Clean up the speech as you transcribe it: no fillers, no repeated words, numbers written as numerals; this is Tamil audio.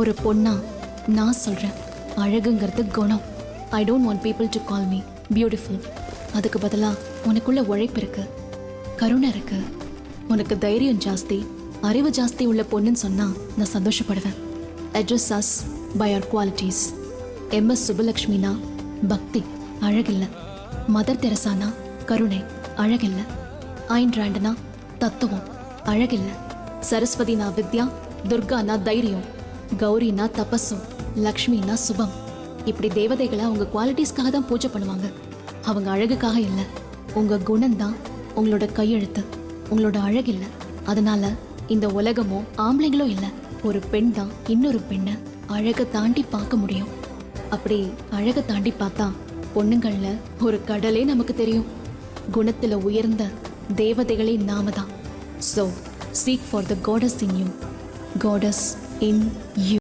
ஒரு பொண்ணா நான் சொல்றேன், அழகுங்கிறது குணம். I don't want people to call me beautiful. அதுக்கு பதிலா உனக்குள்ள உழைப்பு இருக்கு, கருணை இருக்கு, உனக்கு தைரியம் ஜாஸ்தி, அறிவு ஜாஸ்தி உள்ள பொண்ணுன்னு சொன்னா நான் சந்தோஷப்படுவேன். Address us by our qualities. MS சுப்புலக்ஷ்மினா பக்தி, அழகில்ல. மதர் தெரசானா கருணை, அழகில்ல. ஐன் ராண்டனா தத்துவம், அழகில்ல. சரஸ்வதினா வித்யா, துர்கானா தைரியம், கௌரினா தபஸும், லக்ஷ்மினா சுபம். இப்படி தேவதைகளை அவங்க குவாலிட்டிஸ்க்காக தான் பூஜை பண்ணுவாங்க, அவங்க அழகுக்காக இல்லை. உங்க குணம்தான் உங்களோட கையெழுத்து, உங்களோட அழகில்ல. அதனால இந்த உலகமோ ஆம்பளைங்களோ இல்லை, ஒரு பெண் தான் இன்னொரு பெண்ணை அழகை தாண்டி பார்க்க முடியும். அப்படி அழகை தாண்டி பார்த்தா பொண்ணுங்கள்ல ஒரு கடலே நமக்கு தெரியும். குணத்துல உயர்ந்த தேவதைகளே நாம தான். So seek for the gods in you, gods in you.